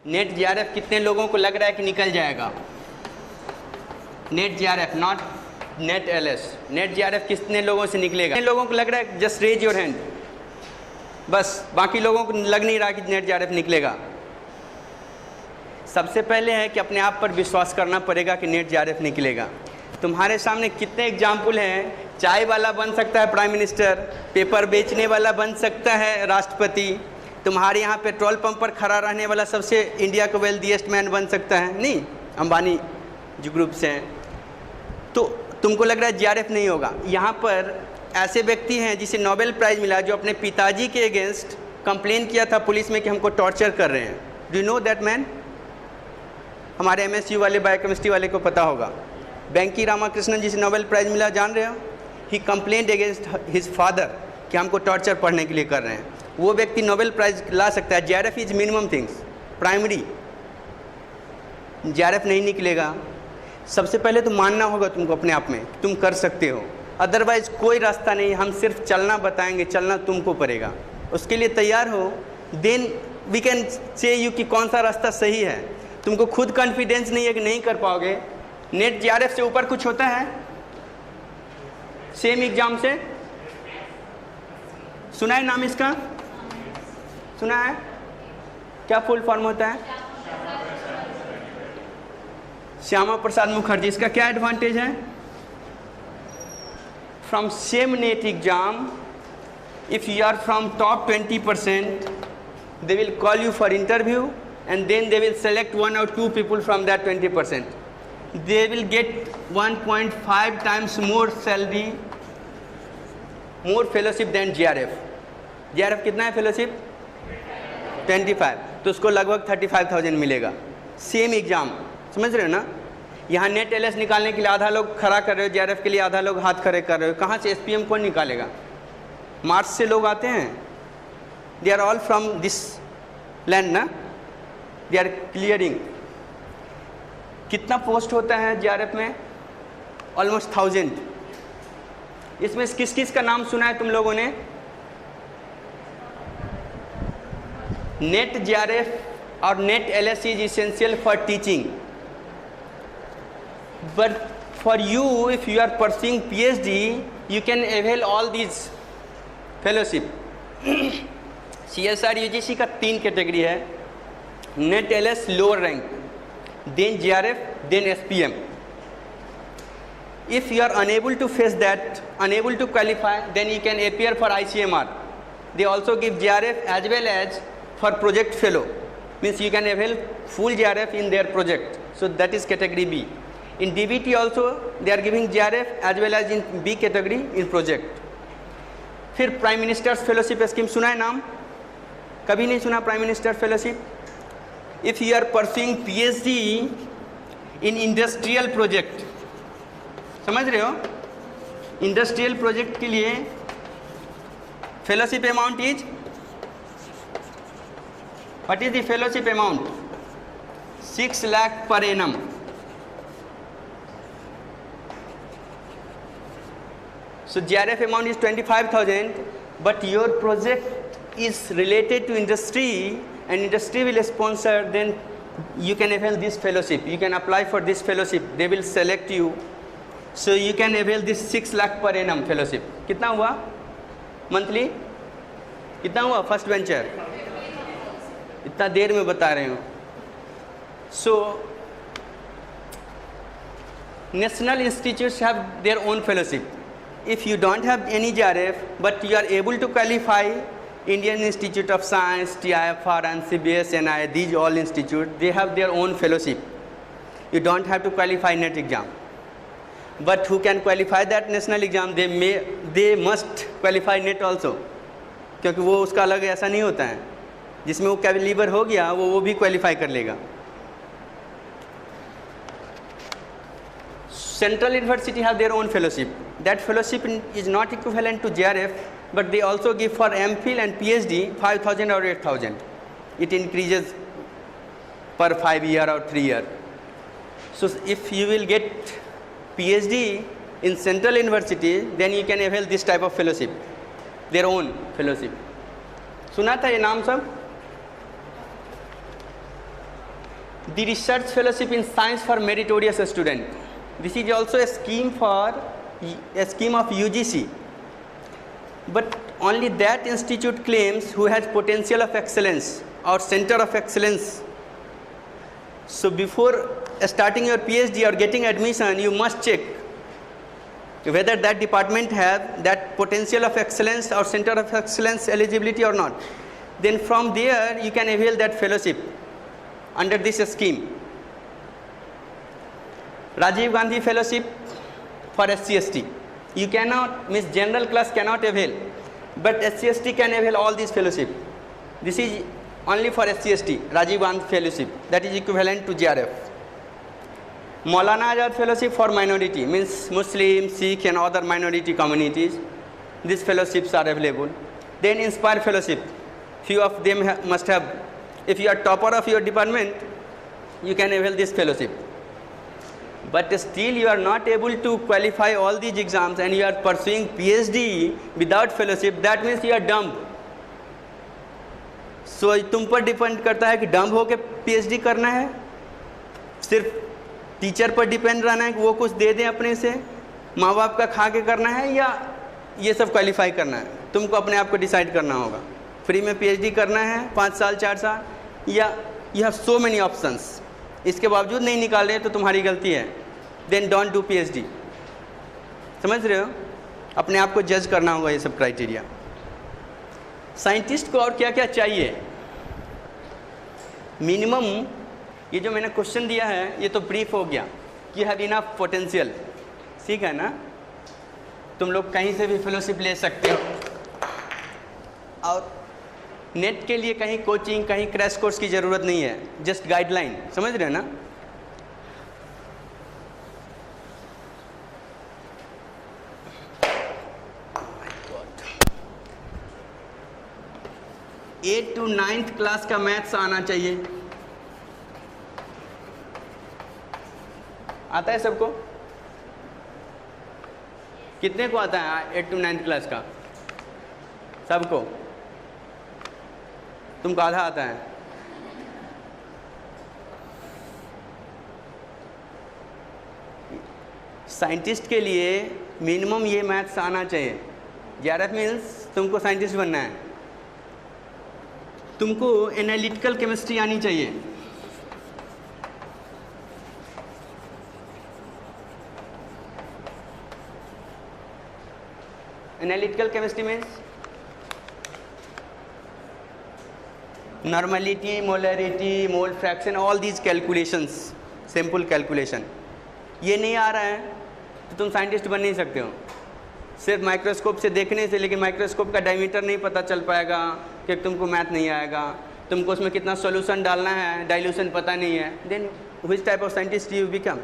Net JRF कितने लोगों को लग रहा है कि निकल जाएगा? Net JRF, not net LS. Net JRF कितने लोगों से निकलेगा? कितने लोगों को लग रहा है? Just raise your hand. बस, बाकी लोगों को लग नहीं रहा कि नेट जेआरएफ निकलेगा। सबसे पहले है कि अपने आप पर विश्वास करना पड़ेगा कि नेट जेआरएफ निकलेगा। तुम्हारे सामने कितने एग्जाम्पल हैं। चाय वाला बन सकता है प्राइम मिनिस्टर, पेपर बेचने वाला बन सकता है राष्ट्रपति, तुम्हारे यहाँ पेट्रोल पंप पर खड़ा रहने वाला सबसे इंडिया का वेल्दीएस्ट मैन बन सकता है, नहीं, अंबानी जो ग्रुप से हैं। तो तुमको लग रहा है जेआरएफ नहीं होगा। यहाँ पर ऐसे व्यक्ति हैं जिसे नोबेल प्राइज़ मिला, जो अपने पिताजी के अगेंस्ट कंप्लेन किया था पुलिस में कि हमको टॉर्चर कर रहे हैं। Do you know that man? हमारे एमएसयू वाले बायोकेमिस्ट्री वाले को पता होगा। वेंकी रामाकृष्णन जिसे नोबेल प्राइज़ मिला, जान रहे हो? ही कंप्लेंट अगेंस्ट हिज फादर कि हमको टॉर्चर पढ़ने के लिए कर रहे हैं। वो व्यक्ति नोबेल प्राइज़ ला सकता है। JRF is minimum things, primary. JRF नहीं निकलेगा। सबसे पहले तो मानना होगा तुमको अपने आप में, तुम कर सकते हो, अदरवाइज कोई रास्ता नहीं। हम सिर्फ चलना बताएंगे, चलना तुमको पड़ेगा। उसके लिए तैयार हो, then we can say you कि कौन सा रास्ता सही है। तुमको खुद कॉन्फिडेंस नहीं है कि नहीं कर पाओगे। नेट जेआरएफ से ऊपर कुछ होता है सेम एग्जाम से? सुना है नाम इसका? सुना है? क्या फुल फॉर्म होता है? श्यामा प्रसाद मुखर्जी। इसका क्या एडवांटेज है? From same NET exam, if you are from top 20%, they will call you for interview and then they will select 1 or 2 people from that 20%. They will get 1.5 times more salary, more fellowship than JRF. JRF कितना है fellowship? 25, तो उसको लगभग 35,000 मिलेगा। Same exam, समझ रहे हो ना? यहाँ नेट एलएस निकालने के लिए आधा लोग खड़ा कर रहे हो, जेआरएफ के लिए आधा लोग हाथ खड़े कर रहे हो। कहाँ से एसपीएम कौन निकालेगा? मार्च से लोग आते हैं। They are all from this land ना, दे आर क्लियरिंग। कितना पोस्ट होता है जेआरएफ में? ऑलमोस्ट 1000। इसमें किस किस का नाम सुना है तुम लोगों ने? नेट जेआरएफ और NET LS is essential for teaching, but for you if you are pursuing PhD you can avail all these fellowship. CSR UGC का 3 कैटेगरी है, NET LS lower rank, then JRF, then SPM. If you are unable to face that, unable to qualify, then you can appear for ICMR. They also give JRF as well as for project fellow, means you can avail full JRF in their project. So that is category B. In DBT also they are giving JRF as well as in B category in project. फिर prime minister's fellowship scheme सुना है नाम? कभी नहीं सुना prime minister fellowship? If you are pursuing PhD in industrial project, समझ रहे हो? इंडस्ट्रियल प्रोजेक्ट के लिए fellowship amount is, what is the fellowship amount? 6 lakh per annum. So JRF amount is 25,000, but your project is related to industry and industry will sponsor, then you can avail this fellowship. You can apply for this fellowship. They will select you. So you can avail this 6 lakh per annum fellowship. कितना हुआ monthly? कितना हुआ first venture? इतना देर में बता रहे हो। So national institutes have their own fellowship. If you don't have any JRF but you are able to qualify Indian Institute of Science, TIFR and CBS, NI, these all institutes, they have their own fellowship. You don't have to qualify NET exam. But who can qualify that national exam? They must qualify NET also, क्योंकि वो उसका अलग ऐसा नहीं होता है। जिसमें वो कैलिबर हो गया वो भी क्वालिफाई कर लेगा। Central University have their own fellowship. That fellowship is not equivalent to JRF, but they also give for MPhil and PhD 5,000 or 8,000. It increases per 5 year or 3 year. So if you will get PhD in Central University, then you can avail this type of fellowship, their own fellowship. सुना था ये नाम सब? The research fellowship in science for meritorious student. This is also a scheme of UGC. But only that institute claims who has potential of excellence or center of excellence. So before starting your PhD or getting admission, you must check whether that department have that potential of excellence or center of excellence eligibility or not. Then from there you can avail that fellowship under this scheme. Rajiv Gandhi Fellowship for SC/ST. You cannot, means general class cannot avail, but SC/ST can avail all these fellowship. This is only for SC/ST, Rajiv Gandhi Fellowship, that is equivalent to JRF. Maulana Azad Fellowship for minority, means Muslim, Sikh and other minority communities. These fellowships are available. Then Inspire Fellowship, few of them must have. If you are topper of your department, you can avail this fellowship. But still you are not able to qualify all these exams and you are pursuing PhD without fellowship, that means you are dumb. So तुम पर depend करता है कि dumb होके PhD करना है, सिर्फ teacher पर डिपेंड रहना है कि वो कुछ दे दें अपने से, माँ बाप का खा के करना है, या ये सब क्वालिफाई करना है. तुमको अपने आप को डिसाइड करना होगा. फ्री में PhD करना है 5 साल 4 साल, या you have so many options. इसके बावजूद नहीं निकाल रहे तो तुम्हारी गलती है. Then don't do PhD. समझ रहे हो? अपने आप को जज करना होगा ये सब क्राइटेरिया. साइंटिस्ट को और क्या क्या चाहिए? मिनिमम, ये जो मैंने क्वेश्चन दिया है ये तो ब्रीफ हो गया कि हैव इनफ पोटेंशियल. ठीक है ना? तुम लोग कहीं से भी फेलोशिप ले सकते हो, और नेट के लिए कहीं कोचिंग, कहीं क्रैश कोर्स की ज़रूरत नहीं है, जस्ट गाइडलाइन. समझ रहे हो ना? एट टू 9th क्लास का मैथ्स आना चाहिए. आता है सबको? कितने को आता है 8 to 9th क्लास का? सबको? तुमको आधा आता है? साइंटिस्ट के लिए मिनिमम ये मैथ्स आना चाहिए. JRF मीन्स तुमको साइंटिस्ट बनना है. तुमको एनालिटिकल केमिस्ट्री आनी चाहिए. Analytical chemistry means normality, molarity, mole fraction, all these calculations, simple calculation. ये नहीं आ रहा है तो तुम साइंटिस्ट बन नहीं सकते हो. सिर्फ माइक्रोस्कोप से देखने से, लेकिन माइक्रोस्कोप का डायमीटर नहीं पता चल पाएगा कि तुमको मैथ नहीं आएगा. तुमको उसमें कितना सॉल्यूशन डालना है, डाइल्यूशन पता नहीं है, then which type of scientist you become.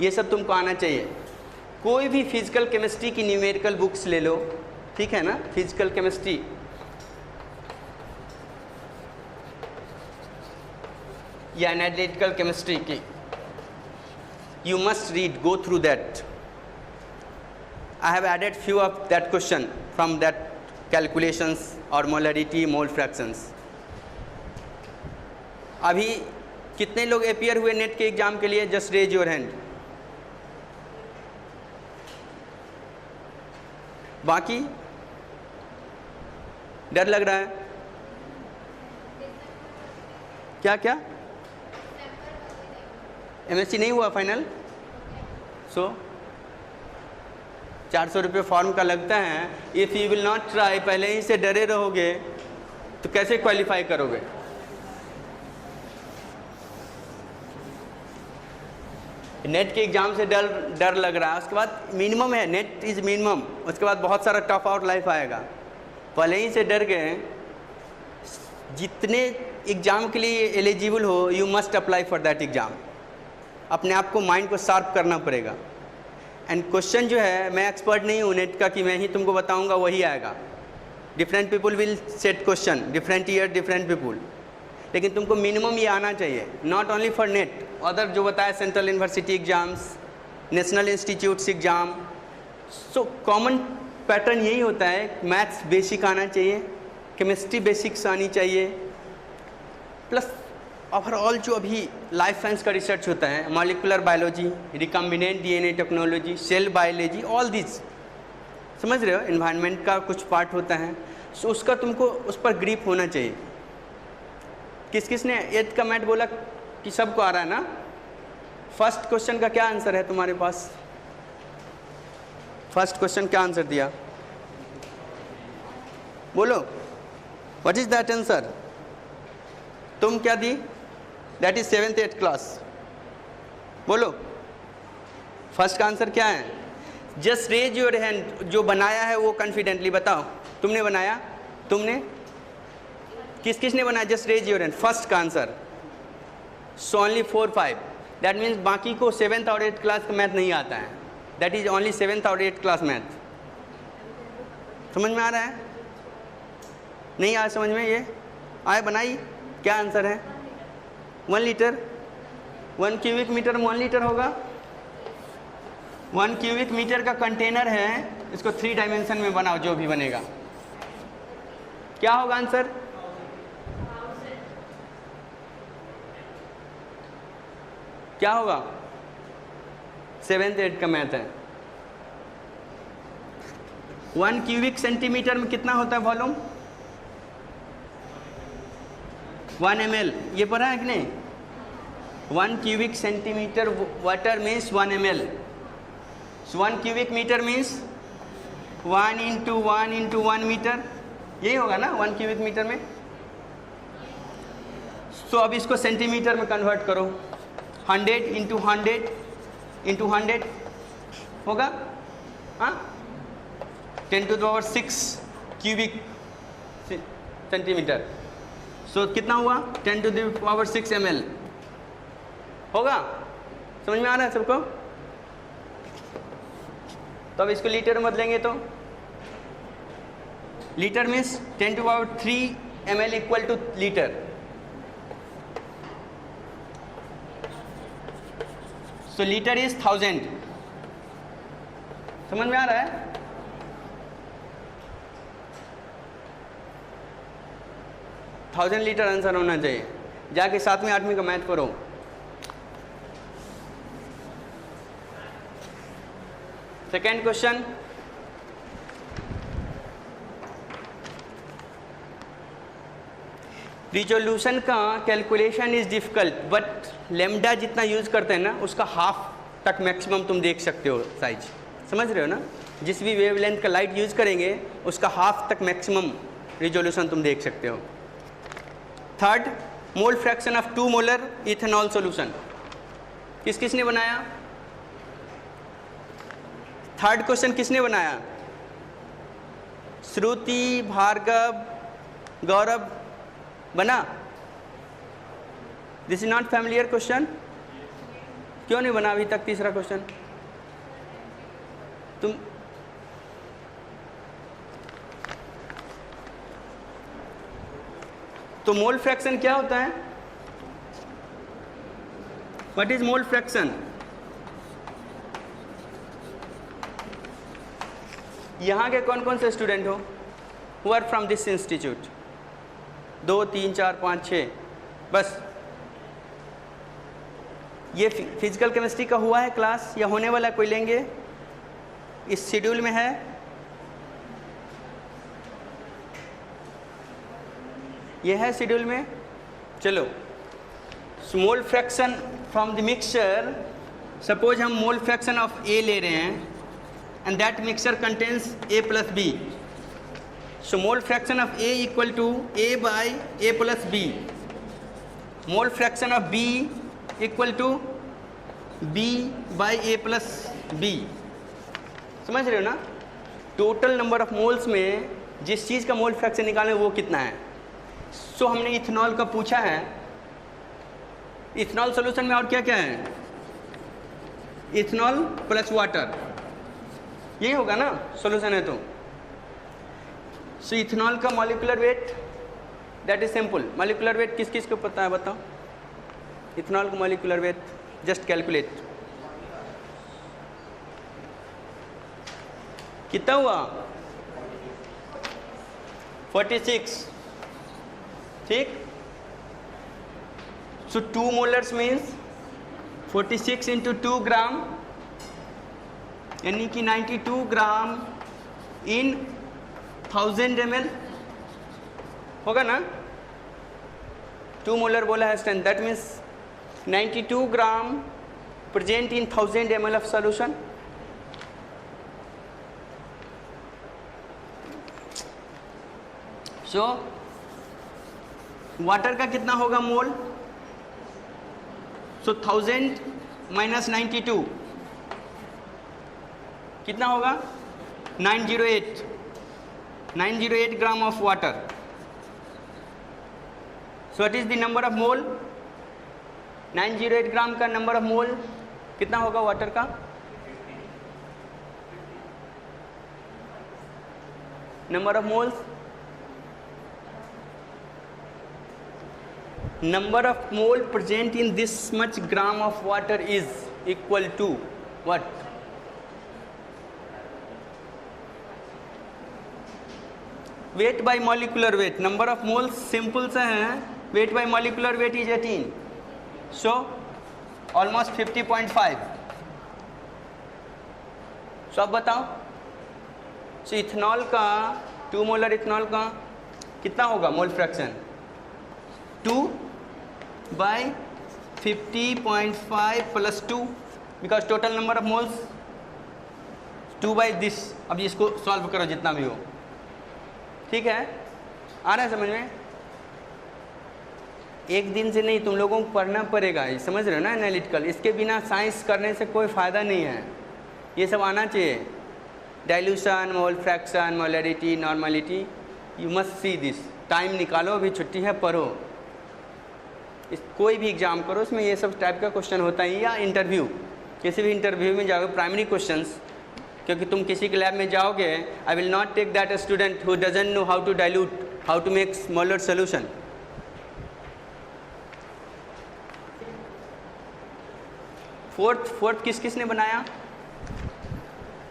ये सब तुमको आना चाहिए. कोई भी फिजिकल केमिस्ट्री की न्यूमेरिकल बुक्स ले लो, ठीक है ना? फिजिकल केमिस्ट्री या एनालिटिकल केमिस्ट्री की, you must read, go through that. I have added few of that question from that calculations or molarity, mole fractions. अभी कितने लोग अपियर हुए नेट के एग्जाम के लिए? Just raise your hand. बाकी डर लग रहा है? क्या क्या? MSc नहीं हुआ फाइनल? सो 400 रुपये फॉर्म का लगता है. If you will not try, पहले ही से डरे रहोगे तो कैसे क्वालिफाई करोगे? नेट के एग्ज़ाम से डर लग रहा है. उसके बाद मिनिमम है, नेट इज़ मिनिमम. उसके बाद बहुत सारा टफ आउट लाइफ आएगा. पहले ही से डर गए. जितने एग्ज़ाम के लिए एलिजिबल हो, you must apply for that exam. अपने आप को, माइंड को शार्प करना पड़ेगा. एंड क्वेश्चन जो है, मैं एक्सपर्ट नहीं हूँ नेट का कि मैं ही तुमको बताऊंगा वही आएगा. Different people will set question, different year, different people. लेकिन तुमको मिनिमम ये आना चाहिए. Not only for net, other जो बताया central university exams, national institutes exam. So common pattern यही होता है. मैथ्स बेसिक आना चाहिए, केमिस्ट्री बेसिक्स आनी चाहिए, प्लस ओवरऑल जो अभी लाइफ साइंस का रिसर्च होता है, molecular biology, recombinant DNA technology, cell biology, all this, समझ रहे हो, इन्वायरमेंट का कुछ पार्ट होता है, सो उसका तुमको उस पर ग्रिप होना चाहिए। किस किस ने 8th का मैथ बोला कि सबको आ रहा है ना? फर्स्ट क्वेश्चन का क्या आंसर है तुम्हारे पास? फर्स्ट क्वेश्चन क्या आंसर दिया? बोलो, व्हाट इज दैट आंसर? तुम क्या दी? That is 7th 8th class. बोलो, फर्स्ट का आंसर क्या है? Just raise your hand. जो बनाया है वो कॉन्फिडेंटली बताओ। तुमने बनाया? तुमने? किस किस ने बनाया? Just raise your hand. First का answer so only 4 5। That means बाकी को 7th और 8th क्लास का मैथ नहीं आता है। दैट इज ओनली 7th और 8th क्लास मैथ। समझ में आ रहा है? नहीं आया समझ में? ये आए बनाई। क्या आंसर है? 1 लीटर। 1 क्यूबिक मीटर में 1 लीटर होगा। 1 क्यूबिक मीटर का कंटेनर है, इसको 3 डायमेंशन में बनाओ, जो भी बनेगा क्या होगा आंसर? क्या होगा? 7th 8th का मैथ है। 1 क्यूबिक सेंटीमीटर में कितना होता है वॉल्यूम? 1 ml। ये पढ़ा है कि नहीं? 1 cubic centimetre water means 1 ml। 1 cubic metre means 1 × 1 × 1 metre. यही होगा ना 1 क्यूबिक मीटर में? सो अब इसको सेंटीमीटर में कन्वर्ट करो। 100 × 100 × 100 होगा, हाँ, 10⁶ क्यूबिक सेंटीमीटर। सो कितना हुआ? 10⁶ ml होगा। समझ में आ रहा है सबको? तो अब इसको लीटर में बदलेंगे तो litre means 10⁻³ ml equal two litre. So litre is 1000। समझ में आ रहा है? थाउजेंड लीटर आंसर होना चाहिए। जाके 7वीं 8वीं का मैथ करो। सेकेंड क्वेश्चन, रिजोल्यूशन का calculation is difficult, but lambda जितना यूज करते हैं ना, उसका हाफ तक मैक्सिमम तुम देख सकते हो साइज। समझ रहे हो ना? जिस भी वेवलेंथ का लाइट यूज करेंगे उसका हाफ तक मैक्सिमम रिजोल्यूशन तुम देख सकते हो। Third, mole fraction of 2 molar ethanol solution. किस किसने बनाया? थर्ड क्वेश्चन किसने बनाया? श्रुति, भार्गव, गौरव बना? This is not familiar question. क्यों नहीं बना अभी तक तीसरा क्वेश्चन? तुम तो मोल फ्रैक्शन क्या होता है? What is mole fraction? यहाँ के कौन कौन से स्टूडेंट हो who are from this institute? 2 3 4 5 6 बस। ये फिजिकल केमिस्ट्री का हुआ है क्लास या होने वाला? कोई लेंगे? इस शेड्यूल में है? ये है शेड्यूल में? चलो, mole fraction from the mixture. Suppose हम मोल फ्रैक्शन ऑफ ए ले रहे हैं and that mixture contains A plus B. So mole fraction of A equal to A by A plus B. Mole fraction of B equal to B by A plus B. समझ रहे हो ना? Total number of moles में जिस चीज़ का mole fraction निकालें वो कितना है। सो हमने इथेनॉल का पूछा है। इथेनॉल सॉल्यूशन में और क्या क्या है? इथेनॉल प्लस वाटर, यही होगा ना सॉल्यूशन है तो। सो इथेनॉल का molecular weight, that is simple. Molecular weight किस किस को पता है बताओ? इथेनॉल का मॉलिक्यूलर वेट जस्ट कैलकुलेट। कितना हुआ? 46। ठीक, So 2 molars means 46 into 2 ग्राम, यानी कि 92 ग्राम इन 1000 ml होगा ना. 2 मोलर बोला है strength, that means 92 gram present in 1000 ml of solution. So water का कितना होगा मोल? सो 1000 माइनस 92 कितना होगा? 908 gram of water. So what is the number of mole? 908 ग्राम का नंबर ऑफ मोल कितना होगा वाटर का? Number of moles, number of mole present in this much gram of water is equal to what? Weight by molecular weight. Number of moles simple सा है. Weight by molecular weight is 18. So almost 50.5. So अब बताओ. So ethanol का 2 molar ethanol का कितना होगा mole fraction? 2 by 50.5 plus 2 because total number of moles 2 by this. अब इसको सॉल्व करो जितना भी हो. ठीक है, आ रहा है समझ में? एक दिन से नहीं, तुम लोगों को पढ़ना पड़ेगा, ये समझ रहे हो ना एनालिटिकल. इसके बिना साइंस करने से कोई फ़ायदा नहीं है. ये सब आना चाहिए. Dilution, mole fraction, molarity, normality, you must see this. Time निकालो, अभी छुट्टी है, पढ़ो. कोई भी एग्जाम करो उसमें ये सब टाइप का क्वेश्चन होता है. या इंटरव्यू, किसी भी इंटरव्यू में जाओगे प्राइमरी क्वेश्चंस, क्योंकि तुम किसी के लैब में जाओगे, I will not take that student who doesn't know how to dilute, how to make smaller solution. Fourth किस किस ने बनाया?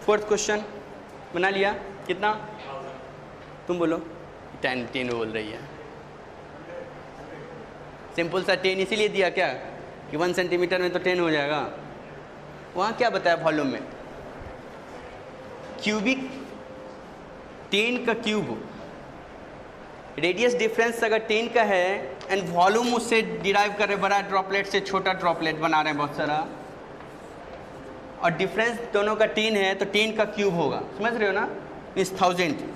फोर्थ क्वेश्चन बना लिया. कितना? तुम बोलो. 10 बोल रही है. सिंपल सा 10 इसीलिए दिया क्या कि 1 सेंटीमीटर में तो 10 हो जाएगा. वहाँ क्या बताया वॉल्यूम में? क्यूबिक 10 का क्यूब. रेडियस डिफरेंस अगर 10 का है एंड वॉल्यूम उससे डिराइव कर रहे, बड़ा ड्रॉपलेट से छोटा ड्रॉपलेट बना रहे हैं बहुत सारा, और डिफरेंस दोनों का 10 है तो 10 का क्यूब होगा. समझ रहे हो ना? इस 1000.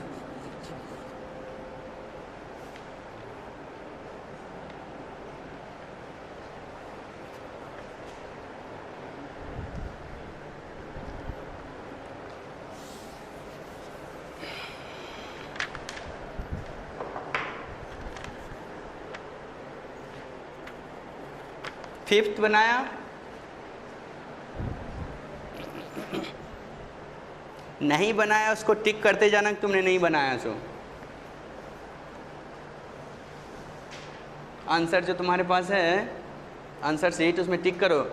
फिफ्थ बनाया. नहीं बनाया उसको टिक करते जाना कि तुमने नहीं बनाया. सो आंसर जो तुम्हारे पास है, आंसर शीट, उसमें टिक करो.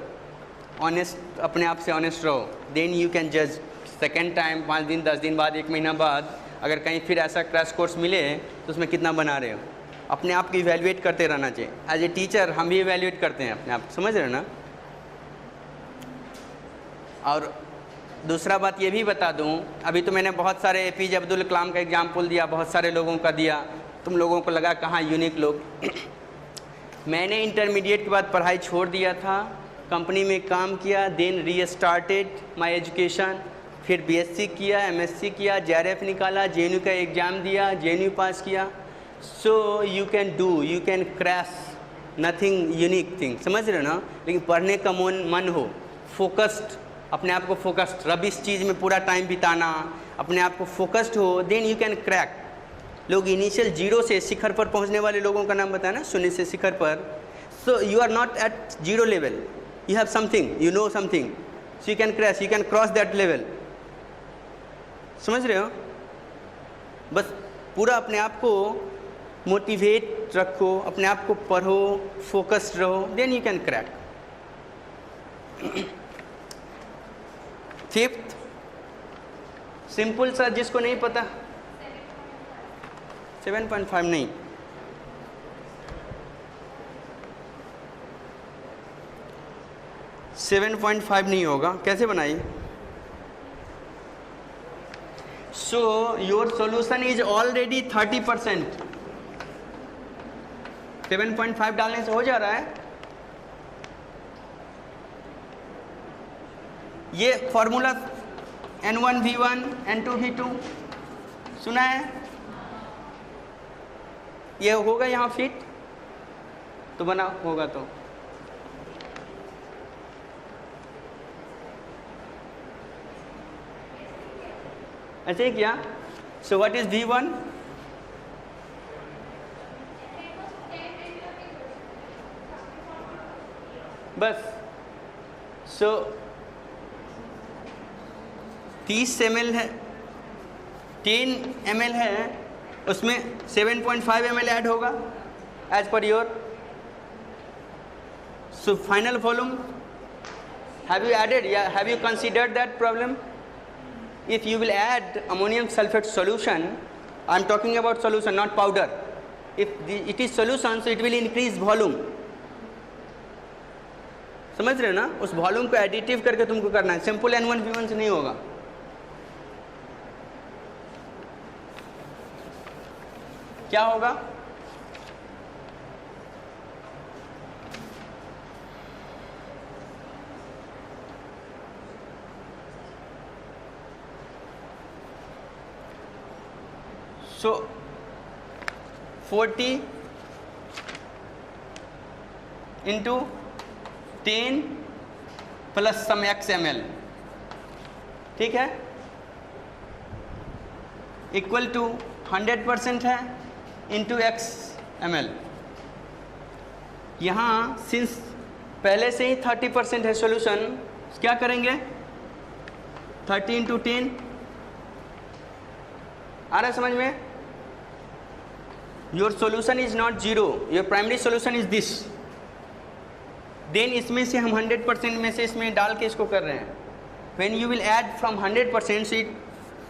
ऑनेस्ट, अपने आप से ऑनेस्ट रहो. देन यू कैन जज. सेकेंड टाइम 5 दिन 10 दिन बाद 1 महीना बाद अगर कहीं फिर ऐसा क्रैश कोर्स मिले तो उसमें कितना बना रहे हो. अपने आप को इवैल्यूएट करते रहना चाहिए. एज ए टीचर हम भी इवैल्यूएट करते हैं अपने आप. समझ रहे हो ना? और दूसरा बात ये भी बता दूं, अभी तो मैंने बहुत सारे APJ अब्दुल कलाम का एग्जाम्पल दिया, बहुत सारे लोगों का दिया. तुम लोगों को लगा कहाँ यूनिक लोग. मैंने इंटरमीडिएट के बाद पढ़ाई छोड़ दिया था, कंपनी में काम किया, देन रीस्टार्टेड माय एजुकेशन. फिर BSc किया, MSc किया, JRF निकाला, JNU का एग्ज़ाम दिया, JNU पास किया. सो you can do, you can crash, nothing unique thing. समझ रहे हो ना? लेकिन पढ़ने का मन हो, फोकस्ड, अपने आप को फोकस्ड, रबिश चीज़ में पूरा टाइम बिताना, अपने आप को फोकस्ड हो, देन यू कैन क्रैक. लोग इनिशियल 0 से शिखर पर पहुंचने वाले लोगों का नाम बताया ना, 0 से शिखर पर. So you are not at 0 level, you have something, you know something, so you can crash, you can cross that level. समझ रहे हो? बस पूरा अपने आप को मोटिवेट रखो, अपने आप को पढ़ो, फोकस्ड रहो, then you can crack. Fifth simple सा, जिसको नहीं पता 7.5 नहीं, 7.5 नहीं होगा, कैसे बनाइए? So your solution is already 30%। 7.5 डालने से हो जा रहा है। ये फॉर्मूला N1V1 N2V2 सुना है? ये होगा यहाँ फिट तो बना होगा तो ऐसे ही क्या? So what is V1? बस सो 30 ml है, 10 ml है, उसमें 7.5 ml ऐड होगा as per your. So final volume have you added या have you considered that problem? If you will add ammonium sulfate solution, I am talking about solution, not powder. If it is solution, so it will increase volume. समझ रहे हो ना? उस volume को additive करके तुमको करना है, सिंपल N1V1 से नहीं होगा। क्या होगा? So 40 into 10 plus some x ml, ठीक है, इक्वल टू 100% है इंटू x ml। यहाँ सिंस पहले से ही 30% है सॉल्यूशन, क्या करेंगे? 30 इंटू 10 आ रहा है समझ में? Your solution is not zero, your primary solution is this. Then इसमें से हम 100% में से इसमें डाल के इसको कर रहे हैं। When you will add from 100% so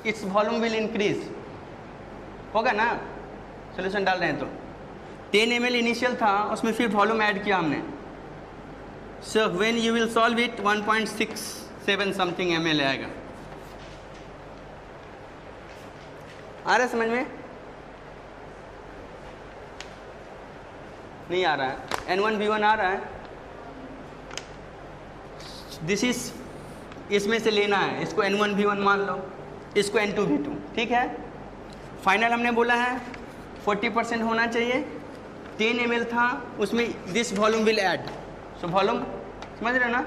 its volume will increase, होगा ना? सोल्यूशन डाल रहे हैं तो 10 ml इनिशियल था, उसमें फिर वॉल्यूम ऐड किया हमने। So when you will solve it 1.67 something ml आएगा। आ रहा है समझ में? नहीं आ रहा है? N1V1 आ रहा है? दिस इज, इसमें से लेना है, इसको N1V1 मान लो, इसको N2V2, ठीक है। फाइनल हमने बोला है 40% होना चाहिए, 10 ml था, उसमें this volume will add, so volume समझ रहे हो ना?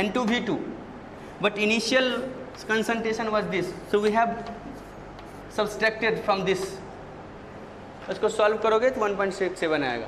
N2V2, but initial concentration was this, so we have subtracted from this. इसको सॉल्व करोगे तो 1.67 आएगा।